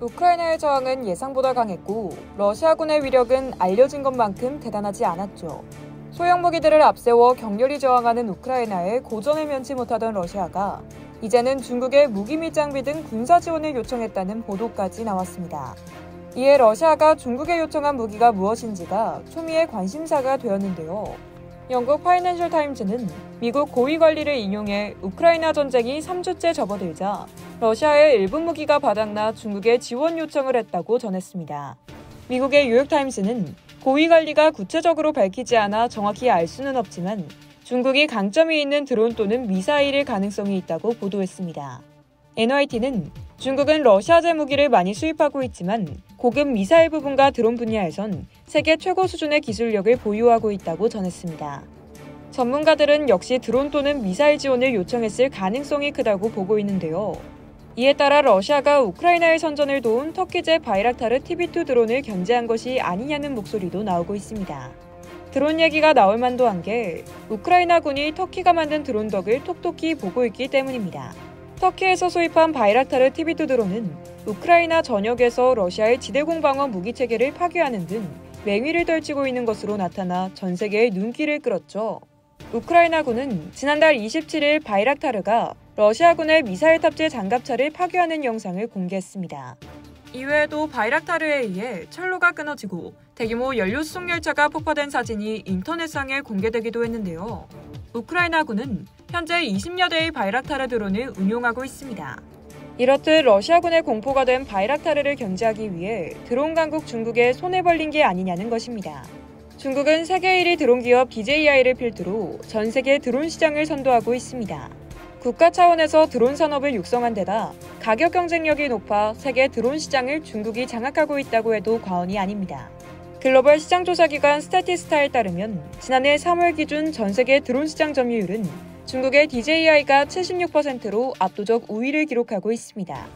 우크라이나의 저항은 예상보다 강했고 러시아군의 위력은 알려진 것만큼 대단하지 않았죠. 소형 무기들을 앞세워 격렬히 저항하는 우크라이나에 고전을 면치 못하던 러시아가 이제는 중국의 무기 및 장비 등 군사 지원을 요청했다는 보도까지 나왔습니다. 이에 러시아가 중국에 요청한 무기가 무엇인지가 초미의 관심사가 되었는데요. 영국 파이낸셜 타임즈는 미국 고위 관리를 인용해 우크라이나 전쟁이 3주째 접어들자 러시아의 일부 무기가 바닥나 중국에 지원 요청을 했다고 전했습니다. 미국의 뉴욕타임스는 고위 관리가 구체적으로 밝히지 않아 정확히 알 수는 없지만 중국이 강점이 있는 드론 또는 미사일일 가능성이 있다고 보도했습니다. NYT는 중국은 러시아제 무기를 많이 수입하고 있지만 고급 미사일 부분과 드론 분야에선 세계 최고 수준의 기술력을 보유하고 있다고 전했습니다. 전문가들은 역시 드론 또는 미사일 지원을 요청했을 가능성이 크다고 보고 있는데요. 이에 따라 러시아가 우크라이나의 선전을 도운 터키제 바이락타르 TB2 드론을 견제한 것이 아니냐는 목소리도 나오고 있습니다. 드론 얘기가 나올 만도 한 게 우크라이나군이 터키가 만든 드론 덕을 톡톡히 보고 있기 때문입니다. 터키에서 수입한 바이락타르 TB2 드론은 우크라이나 전역에서 러시아의 지대공방어 무기체계를 파괴하는 등 맹위를 떨치고 있는 것으로 나타나 전 세계의 눈길을 끌었죠. 우크라이나군은 지난달 27일 바이락타르가 러시아군의 미사일 탑재 장갑차를 파괴하는 영상을 공개했습니다. 이외에도 바이락타르에 의해 철로가 끊어지고 대규모 연료 수송 열차가 폭파된 사진이 인터넷상에 공개되기도 했는데요. 우크라이나군은 현재 20여 대의 바이락타르 드론을 운용하고 있습니다. 이렇듯 러시아군의 공포가 된 바이락타르를 견제하기 위해 드론 강국 중국에 손을 벌린 게 아니냐는 것입니다. 중국은 세계 1위 드론 기업 DJI를 필두로 전 세계 드론 시장을 선도하고 있습니다. 국가 차원에서 드론 산업을 육성한 데다 가격 경쟁력이 높아 세계 드론 시장을 중국이 장악하고 있다고 해도 과언이 아닙니다. 글로벌 시장조사기관 스태티스타에 따르면 지난해 3월 기준 전 세계 드론 시장 점유율은 중국의 DJI가 76%로 압도적 우위를 기록하고 있습니다.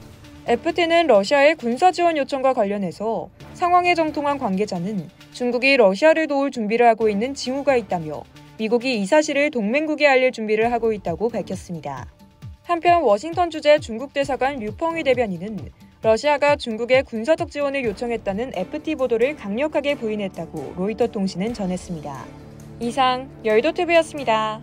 FT는 러시아의 군사 지원 요청과 관련해서 상황에 정통한 관계자는 중국이 러시아를 도울 준비를 하고 있는 징후가 있다며 미국이 이 사실을 동맹국에 알릴 준비를 하고 있다고 밝혔습니다. 한편 워싱턴 주재 중국 대사관 류펑위 대변인은 러시아가 중국에 군사적 지원을 요청했다는 FT 보도를 강력하게 부인했다고 로이터 통신은 전했습니다. 이상 열도TV였습니다.